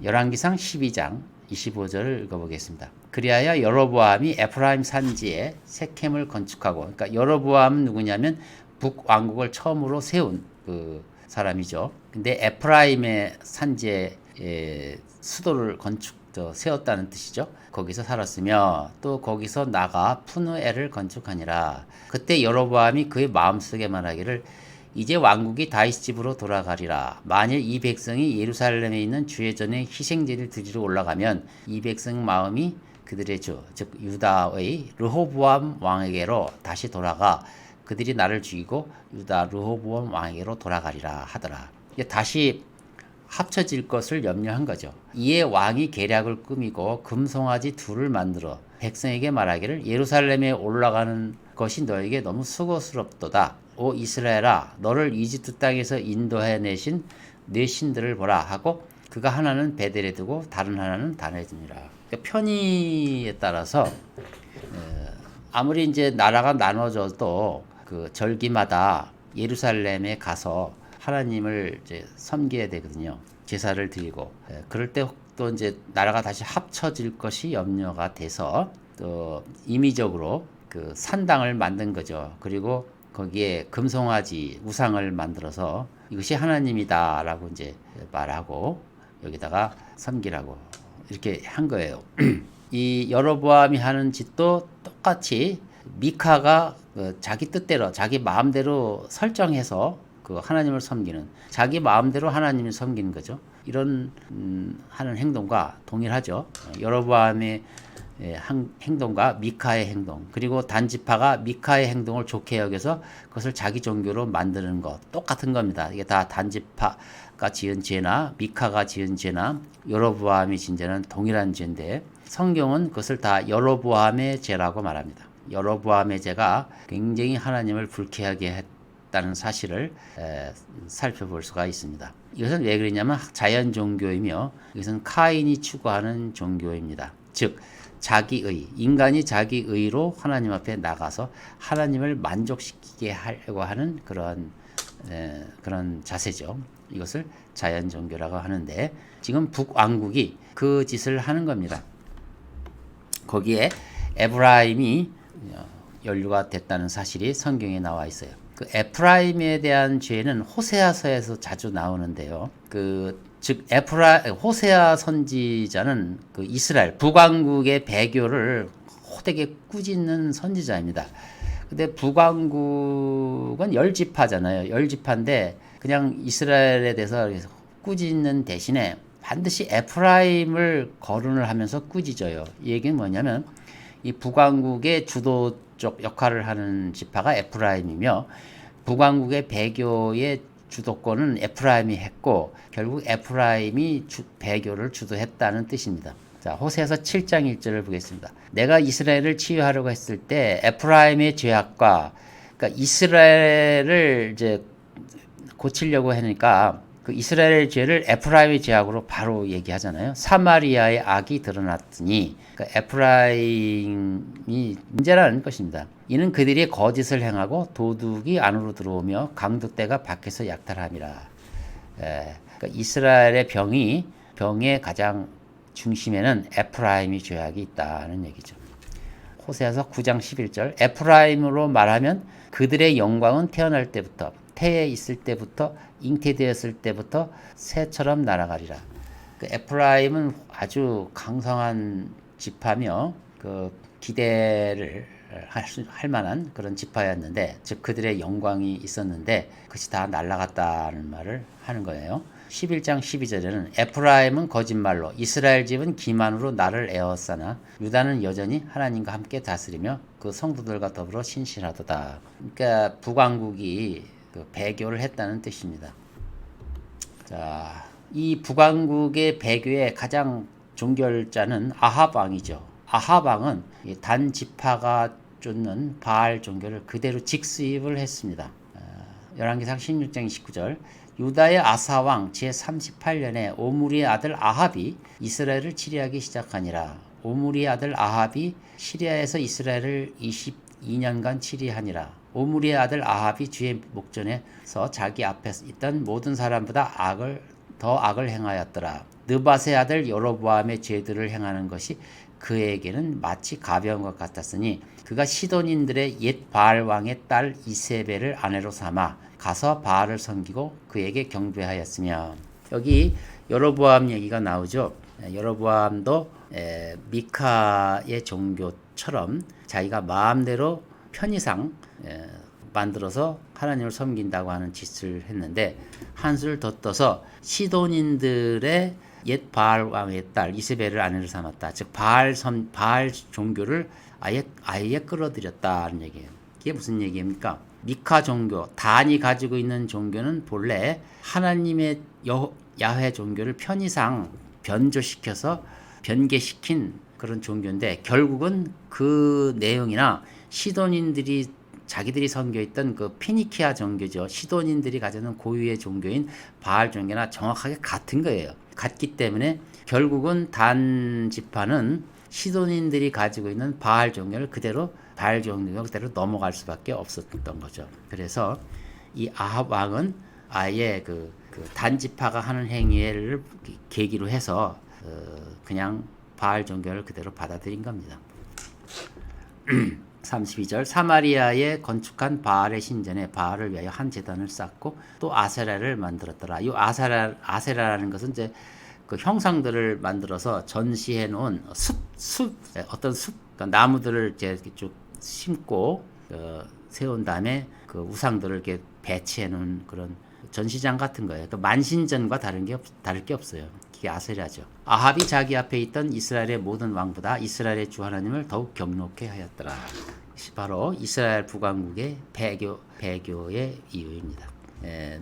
열왕기상 12장 25절을 읽어보겠습니다. 그리하여 여로보암이 에프라임 산지에 세켐을 건축하고, 그러니까 여로보암은 누구냐면 북왕국을 처음으로 세운 그 사람이죠. 근데 에프라임의 산지에 수도를 세웠다는 뜻이죠. 거기서 살았으며 또 거기서 나가 푸누엘을 건축하니라. 그때 여로보암이 그의 마음속에 말하기를 이제 왕국이 다윗 집으로 돌아가리라. 만일 이 백성이 예루살렘에 있는 주의 전에 희생제를 드리러 올라가면 이 백성 마음이 그들의 주, 즉 유다의 르호보암 왕에게로 다시 돌아가 그들이 나를 죽이고 유다 르호보암 왕에게로 돌아가리라 하더라. 다시 합쳐질 것을 염려한 거죠. 이에 왕이 계략을 꾸미고 금송아지 둘을 만들어 백성에게 말하기를 예루살렘에 올라가는 것이 너에게 너무 수고스럽도다. 오 이스라엘아, 너를 이집트 땅에서 인도해 내신 네 신들을 보라 하고 그가 하나는 베델에 두고 다른 하나는 단에 두니라. 그러니까 편의에 따라서 아무리 이제 나라가 나눠져도 그 절기마다 예루살렘에 가서 하나님을 이제 섬겨야 되거든요. 제사를 드리고 그럴 때 또 이제 나라가 다시 합쳐질 것이 염려가 돼서 또 임의적으로 그 산당을 만든 거죠. 그리고 거기에 금송아지 우상을 만들어서 이것이 하나님이다라고 이제 말하고 여기다가 섬기라고 이렇게 한 거예요. 이 여로보암이 하는 짓도 똑같이 미카가 자기 뜻대로 자기 마음대로 설정해서 그 하나님을 섬기는 자기 마음대로 하나님을 섬기는 거죠. 이런 하는 행동과 동일하죠. 여로보암의 행동과 미카의 행동 그리고 단지파가 미카의 행동을 좋게 여겨서 그것을 자기 종교로 만드는 것 똑같은 겁니다. 이게 다 단지파가 지은 죄나 미카가 지은 죄나 여로보암이 지은 죄는 동일한 죄인데 성경은 그것을 다 여로보암의 죄라고 말합니다. 여로보암의 죄가 굉장히 하나님을 불쾌하게 했다는 사실을 살펴볼 수가 있습니다. 이것은 왜 그러냐면 자연 종교이며 이것은 카인이 추구하는 종교입니다. 즉 자기의 인간이 자기의로 하나님 앞에 나가서 하나님을 만족시키게 하려고 하는 그런 자세죠. 이것을 자연 종교라고 하는데 지금 북왕국이 그 짓을 하는 겁니다. 거기에 에브라임이 연루가 됐다는 사실이 성경에 나와 있어요. 그 에프라임에 대한 죄는 호세아서에서 자주 나오는데요. 즉 호세아 선지자는 그 이스라엘 북왕국의 배교를 호되게 꾸짖는 선지자입니다. 근데 북왕국은 열지파잖아요. 열지파인데 그냥 이스라엘에 대해서 꾸짖는 대신에 반드시 에프라임을 거론을 하면서 꾸짖어요. 이 얘기는 뭐냐면 이 북왕국의 주도적 역할을 하는 지파가 에프라임이며 북왕국의 배교의 주도권은 에프라임이 했고 결국 에프라임이 배교를 주도했다는 뜻입니다. 자, 호세아서 7장 1절을 보겠습니다. 내가 이스라엘을 치유하려고 했을 때 에프라임의 죄악과 그러니까 이스라엘을 이제 고치려고 하니까 그 이스라엘의 죄를 에프라임의 죄악으로 바로 얘기하잖아요. 사마리아의 악이 드러났더니 그러니까 에프라임이 문제라는 것입니다. 이는 그들이 거짓을 행하고 도둑이 안으로 들어오며 강도떼가 밖에서 약탈함이라. 그러니까 이스라엘의 병의 가장 중심에는 에프라임의 죄악이 있다는 얘기죠. 호세아서 9장 11절 에프라임으로 말하면 그들의 영광은 태어날 때부터 태에 있을 때부터 잉태되었을 때부터 새처럼 날아가리라. 그 에프라임은 아주 강성한 지파며 그 기대를 할 만한 그런 지파였는데 즉 그들의 영광이 있었는데 그것이 다 날아갔다는 말을 하는 거예요. 11장 12절에는 에프라임은 거짓말로 이스라엘 집은 기만으로 나를 에워싸나 유다는 여전히 하나님과 함께 다스리며 그 성도들과 더불어 신실하도다. 그러니까 북왕국이 그 배교를 했다는 뜻입니다. 자, 이 북왕국의 배교의 가장 종결자는 아합 왕이죠. 아합 왕은 단 지파가 쫓는 바알 종교를 그대로 직수입을 했습니다. 열왕기상 16장 29절 유다의 아사 왕 제38년에 오므리의 아들 아합이 이스라엘을 치리하기 시작하니라. 오므리의 아들 아합이 시리아에서 이스라엘을 22년간 치리하니라. 오므리의 아들 아합이 주의 목전에서 자기 앞에 있던 모든 사람보다 악을 더 악을 행하였더라. 느밧의 아들 여로보암의 죄들을 행하는 것이 그에게는 마치 가벼운 것 같았으니 그가 시돈인들의 옛 바알 왕의 딸 이세벨을 아내로 삼아 가서 바알을 섬기고 그에게 경배하였으며. 여기 여로보암 얘기가 나오죠. 여로보암도 미카의 종교처럼 자기가 마음대로 편의상 만들어서 하나님을 섬긴다고 하는 짓을 했는데, 한술 더 떠서 시돈인들의 옛 바알 왕의 딸 이세벨을 아내로 삼았다. 즉 바알 종교를 아예 끌어들였다는 얘기예요. 이게 무슨 얘기입니까? 미카 종교, 단이 가지고 있는 종교는 본래 하나님의 야훼 종교를 편의상 변조시켜서 변개시킨 그런 종교인데, 결국은 그 내용이나 시돈인들이 자기들이 섬겨있던 그 피니키아 종교죠. 시돈인들이 가지는 고유의 종교인 바알 종교나 정확하게 같은 거예요. 같기 때문에 결국은 단 지파는 시돈인들이 가지고 있는 바알 종교를 그대로 넘어갈 수밖에 없었던 거죠. 그래서 이 아합 왕은 아예 그 단지파가 하는 행위를 계기로 해서 그냥 바알 종교를 그대로 받아들인 겁니다. 32절 사마리아에 건축한 바알의 신전에 바알을 위하여 한 제단을 쌓고 또 아세라를 만들었더라. 이 아세라라는 것은 이제 그 형상들을 만들어서 전시해 놓은 어떤 숲, 그러니까 나무들을 이제 쭉 심고 세운 다음에 그 우상들을 이렇게 배치해 놓은 그런 전시장 같은 거예요. 그 만신전과 다를 게 없어요. 이게 아세라죠. 아합이 자기 앞에 있던 이스라엘의 모든 왕보다 이스라엘의 주 하나님을 더욱 경록해 하였더라. 바로 이스라엘 북왕국의 배교의 이유입니다.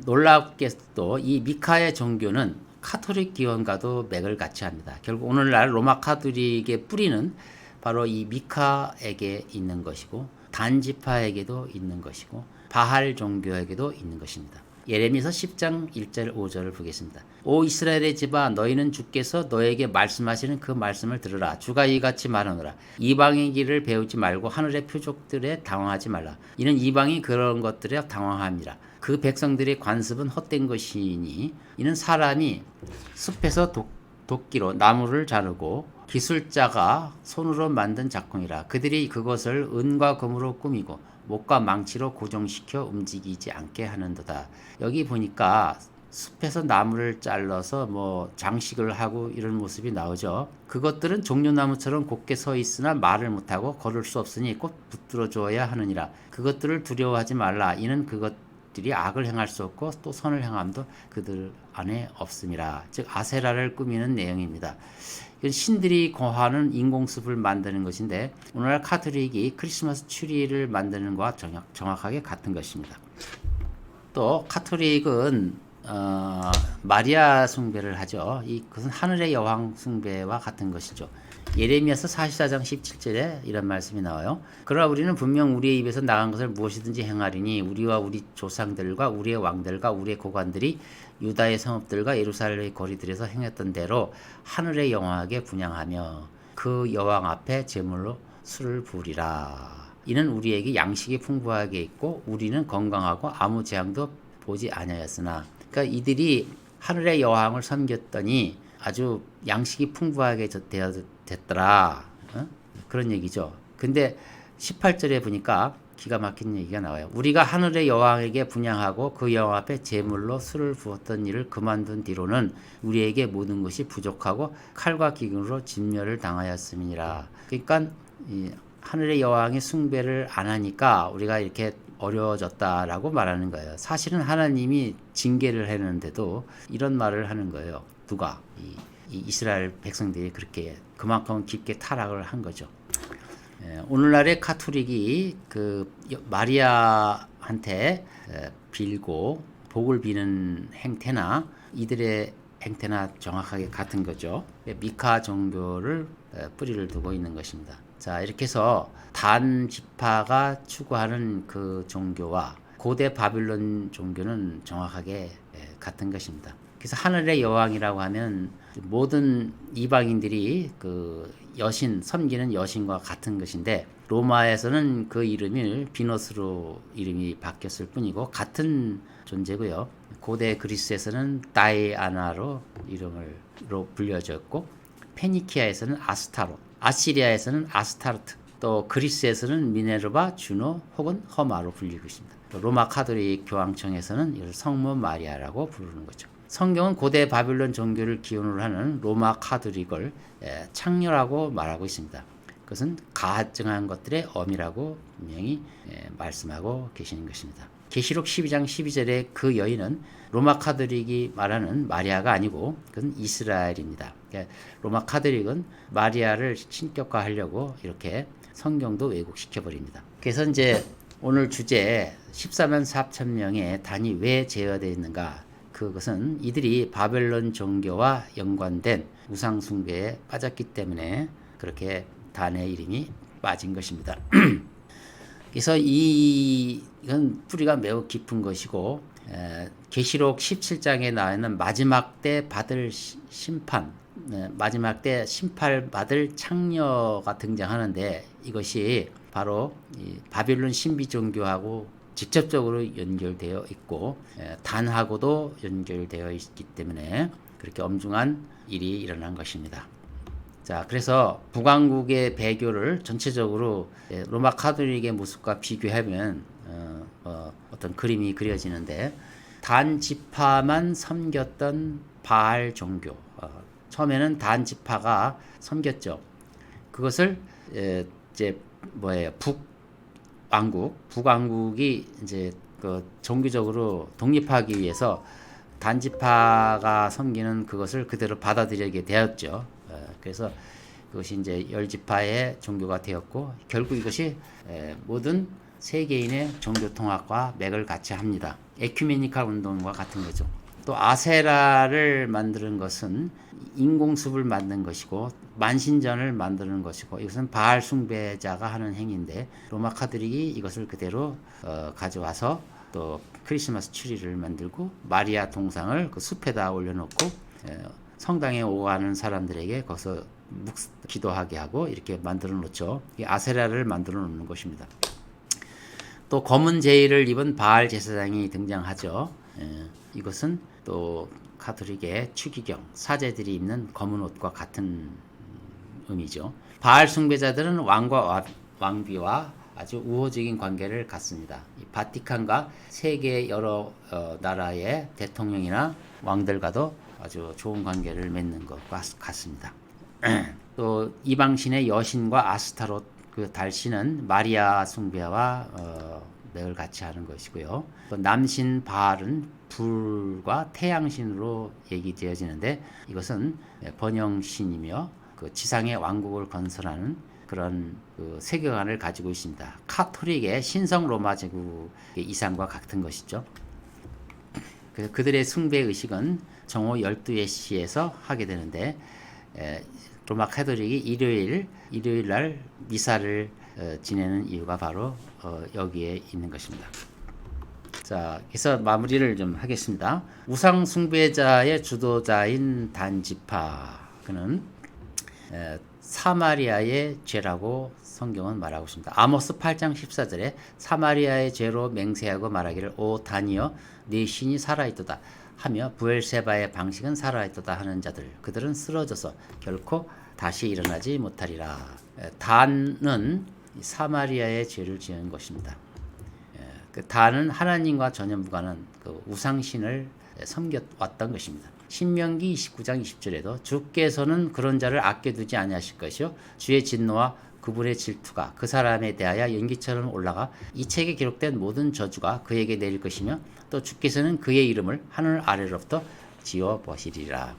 놀랍게도 이 미카의 종교는 카톨릭 기원과도 맥을 같이 합니다. 결국 오늘날 로마 카톨릭의 뿌리는 바로 이 미카에게 있는 것이고, 단지파에게도 있는 것이고, 바할 종교에게도 있는 것입니다. 예레미야서 10장 1절 5절을 보겠습니다. 오 이스라엘의 집아, 너희는 주께서 너에게 말씀하시는 그 말씀을 들으라. 주가 이같이 말하노라. 이방의 길을 배우지 말고 하늘의 표적들에 당황하지 말라. 이는 이방이 그런 것들에 당황함이라. 그 백성들의 관습은 헛된 것이니 이는 사람이 숲에서 도끼로 나무를 자르고 기술자가 손으로 만든 작품이라. 그들이 그것을 은과 금으로 꾸미고 목과 망치로 고정시켜 움직이지 않게 하는도다. 여기 보니까 숲에서 나무를 잘라서 뭐 장식을 하고 이런 모습이 나오죠. 그것들은 종려나무처럼 곧게 서 있으나 말을 못하고 걸을 수 없으니 꼭 붙들어 주어야 하느니라. 그것들을 두려워하지 말라. 이는 그것들이 악을 행할 수 없고 또 선을 행함도 그들 안에 없음이라. 즉 아세라를 꾸미는 내용입니다. 신들이 거하는 인공숲을 만드는 것인데, 오늘날 카톨릭이 크리스마스 트리를 만드는 것과 정확하게 같은 것입니다. 또 카톨릭은 마리아 숭배를 하죠. 그것은 하늘의 여왕 숭배와 같은 것이죠. 예레미야서 44장 17절에 이런 말씀이 나와요. 그러나 우리는 분명 우리의 입에서 나간 것을 무엇이든지 행하리니 우리와 우리 조상들과 우리의 왕들과 우리의 고관들이 유다의 성읍들과 예루살렘의 거리들에서 행했던 대로 하늘의 여왕에게 분향하며 그 여왕 앞에 제물로 술을 부으리라. 이는 우리에게 양식이 풍부하게 있고 우리는 건강하고 아무 재앙도 보지 아니하였으나. 그러니까 이들이 하늘의 여왕을 섬겼더니 아주 양식이 풍부하게 됐더라. 그런 얘기죠. 근데 18절에 보니까 기가 막힌 얘기가 나와요. 우리가 하늘의 여왕에게 분향하고 그 여왕 앞에 제물로 술을 부었던 일을 그만둔 뒤로는 우리에게 모든 것이 부족하고 칼과 기근으로 진멸을 당하였음이니라. 그러니까 이 하늘의 여왕의 숭배를 안 하니까 우리가 이렇게 어려워졌다라고 말하는 거예요. 사실은 하나님이 징계를 했는데도 이런 말을 하는 거예요. 누가? 이 이스라엘 백성들이 그렇게 그만큼 깊게 타락을 한 거죠. 오늘날의 카톨릭이 그 마리아한테 빌고 복을 비는 행태나 이들의 행태나 정확하게 같은 거죠. 미카 종교를 뿌리를 두고 있는 것입니다. 자, 이렇게 해서 단 지파가 추구하는 그 종교와 고대 바빌론 종교는 정확하게 같은 것입니다. 그래서 하늘의 여왕이라고 하면 모든 이방인들이 그 여신, 섬기는 여신과 같은 것인데, 로마에서는 그 이름이 비너스로 이름이 바뀌었을 뿐이고 같은 존재고요. 고대 그리스에서는 다이아나로 이름으로 불려졌고, 페니키아에서는 아스타롯, 아시리아에서는 아스타르트, 또 그리스에서는 미네르바, 주노 혹은 허마로 불리고 있습니다. 로마 카톨릭 교황청에서는 이를 성모 마리아라고 부르는 거죠. 성경은 고대 바빌론 종교를 기원으로 하는 로마 카톨릭을 창녀라고 말하고 있습니다. 그것은 가증한 것들의 어미라고 분명히 말씀하고 계시는 것입니다. 계시록 12장 12절에 그 여인은 로마 카톨릭이 말하는 마리아가 아니고 그건 이스라엘입니다. 그러니까 로마 카톨릭은 마리아를 신격화하려고 이렇게 성경도 왜곡시켜 버립니다. 그래서 이제 오늘 주제 14만 4천 명의 단이 왜 제어되어 있는가? 그것은 이들이 바벨론 종교와 연관된 우상 숭배에 빠졌기 때문에 그렇게 단의 이름이 빠진 것입니다. 그래서 이건 뿌리가 매우 깊은 것이고, 계시록 17장에 나와 있는 마지막 때 받을 심판, 마지막 때 심판받을 창녀가 등장하는데, 이것이 바로 이 바빌론 신비 종교하고 직접적으로 연결되어 있고 단하고도 연결되어 있기 때문에 그렇게 엄중한 일이 일어난 것입니다. 자, 그래서 북왕국의 배교를 전체적으로 로마 카톨릭의 모습과 비교하면 어떤 그림이 그려지는데, 단 지파만 섬겼던 바알 종교, 처음에는 단 지파가 섬겼죠. 그것을 이제 북왕국이 이제 그 종교적으로 독립하기 위해서 단지파가 섬기는 그것을 그대로 받아들이게 되었죠. 그래서 그것이 이제 열지파의 종교가 되었고, 결국 이것이 모든 세계인의 종교 통합과 맥을 같이 합니다. 에큐메니칼 운동과 같은 거죠. 또 아세라를 만드는 것은 인공숲을 만든 것이고 만신전을 만드는 것이고, 이것은 바알 숭배자가 하는 행위인데 로마 카톨릭이 이것을 그대로 가져와서 또 크리스마스 추리를 만들고 마리아 동상을 그 숲에다 올려놓고 성당에 오가는 사람들에게 거기서 기도하게 하고 이렇게 만들어 놓죠. 이 아세라를 만들어 놓는 것입니다. 또 검은 제의를 입은 바알 제사장이 등장하죠. 이것은 또 카톨릭의 추기경, 사제들이 입는 검은 옷과 같은 의미죠. 바알 숭배자들은 왕과 왕비와 아주 우호적인 관계를 갖습니다. 이 바티칸과 세계 여러 나라의 대통령이나 왕들과도 아주 좋은 관계를 맺는 것과 같습니다. 또 이방신의 여신과 아스타롯, 그 달신은 마리아 숭배와 맥을 같이 하는 것이고요. 또 남신 바알은 불과 태양신으로 얘기되어지는데, 이것은 번영신이며 그 지상의 왕국을 건설하는 그런 그 세계관을 가지고 있습니다. 카톨릭의 신성 로마 제국의 이상과 같은 것이죠. 그래서 그들의 숭배 의식은 정오 12시에서 하게 되는데, 로마 카톨릭이 일요일 날 미사를 지내는 이유가 바로 여기에 있는 것입니다. 자, 그래서 마무리를 좀 하겠습니다. 우상 숭배자의 주도자인 단지파, 그는 사마리아의 죄라고 성경은 말하고 있습니다. 아모스 8장 14절에 사마리아의 죄로 맹세하고 말하기를 오 단이여 네 신이 살아있도다 하며 부엘세바의 방식은 살아있도다 하는 자들, 그들은 쓰러져서 결코 다시 일어나지 못하리라. 단은 사마리아의 죄를 지은 것입니다. 그 단은 하나님과 전혀 무관한 그 우상신을 섬겨왔던 것입니다. 신명기 29장 20절에도 주께서는 그런 자를 아껴두지 아니하실 것이요 주의 진노와 그분의 질투가 그 사람에 대하여 연기처럼 올라가 이 책에 기록된 모든 저주가 그에게 내릴 것이며 또 주께서는 그의 이름을 하늘 아래로부터 지워버리시리라.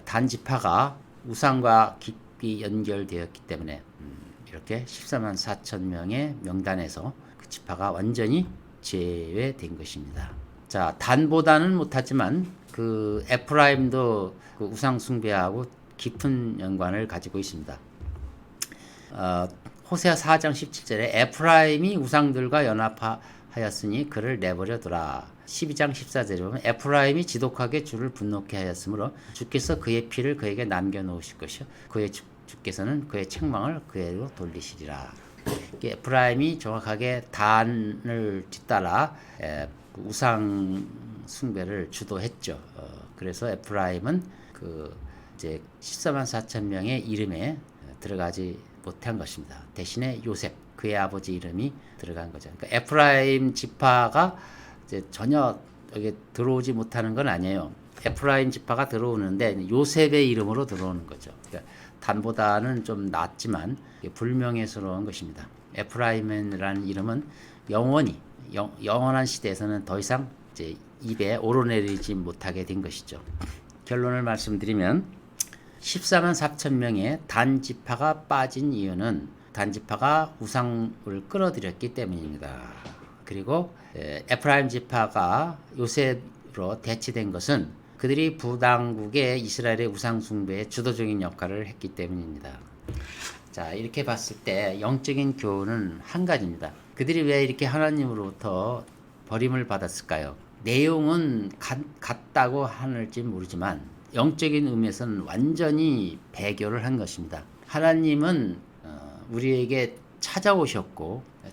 단지파가 우상과 깊이 연결되었기 때문에 이렇게 14만 4천 명의 명단에서 그 지파가 완전히 제외된 것입니다. 자, 단보다는 못하지만 그 에프라임도 그 우상 숭배하고 깊은 연관을 가지고 있습니다. 호세아 4장 17절에 에프라임이 우상들과 연합하였으니 그를 내버려 두라. 12장 14절에 보면 에프라임이 지독하게 주를 분노케 하였으므로 주께서 그의 피를 그에게 남겨놓으실 것이요 그의 주께서는 그의 책망을 그에게로 돌리시리라. 에프라임이 정확하게 단을 뒤따라 우상 숭배를 주도했죠. 그래서 에프라임은 이제 14만 4천 명의 이름에 들어가지 못한 것입니다. 대신에 요셉, 그의 아버지 이름이 들어간 거죠. 그러니까 에프라임 지파가 이제 전혀 여기 들어오지 못하는 건 아니에요. 에프라임 지파가 들어오는데 요셉의 이름으로 들어오는 거죠. 그러니까 단보다는 좀 낫지만 불명예스러운 것입니다. 에프라임이라는 이름은 영원한 시대에서는 더 이상 이제 입에 오르내리지 못하게 된 것이죠. 결론을 말씀드리면 14만 4천 명의 단지파가 빠진 이유는 단지파가 우상을 끌어들였기 때문입니다. 그리고 에프라임 지파가 요셉으로 대치된 것은 그들이 부당국의 이스라엘의 우상 숭배에 주도적인 역할을 했기 때문입니다. 자, 이렇게 봤을 때 영적인 교훈은 한 가지입니다. 그들이 왜 이렇게 하나님으로부터 버림을 받았을까요? 내용은 같다고 하는지 모르지만 영적인 의미에서는 완전히 배교를 한 것입니다. 하나님은 우리에게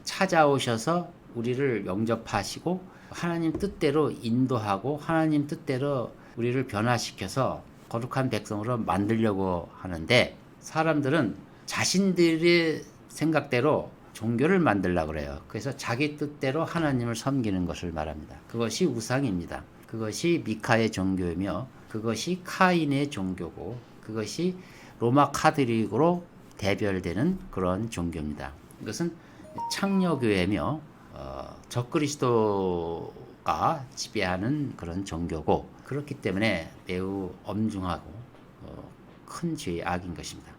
찾아오셔서 우리를 영접하시고 하나님 뜻대로 인도하고 하나님 뜻대로 우리를 변화시켜서 거룩한 백성으로 만들려고 하는데 사람들은 자신들의 생각대로 종교를 만들려고 그래요. 그래서 자기 뜻대로 하나님을 섬기는 것을 말합니다. 그것이 우상입니다. 그것이 미카의 종교이며 그것이 카인의 종교고 그것이 로마 카톨릭으로 대별되는 그런 종교입니다. 이것은 창녀교회며 적그리스도가 지배하는 그런 종교고 그렇기 때문에 매우 엄중하고 큰 죄의 악인 것입니다.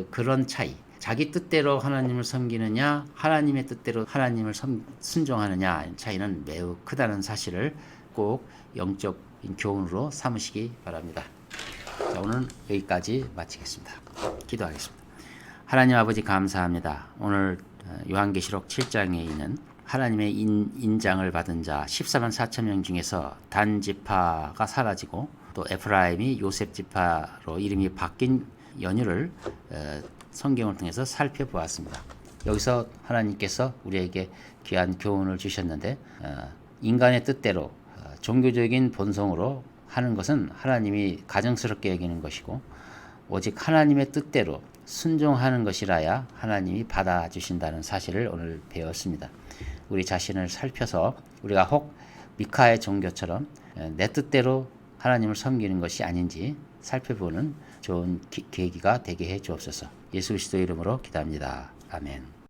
그런 차이, 자기 뜻대로 하나님을 섬기느냐 하나님의 뜻대로 하나님을 순종하느냐 차이는 매우 크다는 사실을 꼭 영적인 교훈으로 삼으시기 바랍니다. 자, 오늘 여기까지 마치겠습니다. 기도하겠습니다. 하나님 아버지 감사합니다. 오늘 요한계시록 7장에 있는 하나님의 인장을 받은 자 14만 4천 명 중에서 단 지파가 사라지고 또 에프라임이 요셉 지파로 이름이 바뀐 연유를 성경을 통해서 살펴보았습니다. 여기서 하나님께서 우리에게 귀한 교훈을 주셨는데 인간의 뜻대로 종교적인 본성으로 하는 것은 하나님이 가증스럽게 여기는 것이고 오직 하나님의 뜻대로 순종하는 것이라야 하나님이 받아주신다는 사실을 오늘 배웠습니다. 우리 자신을 살펴서 우리가 혹 미카의 종교처럼 내 뜻대로 하나님을 섬기는 것이 아닌지 살펴보는 좋은 계기가 되게 해 주옵소서. 예수 그리스도의 이름으로 기도합니다. 아멘.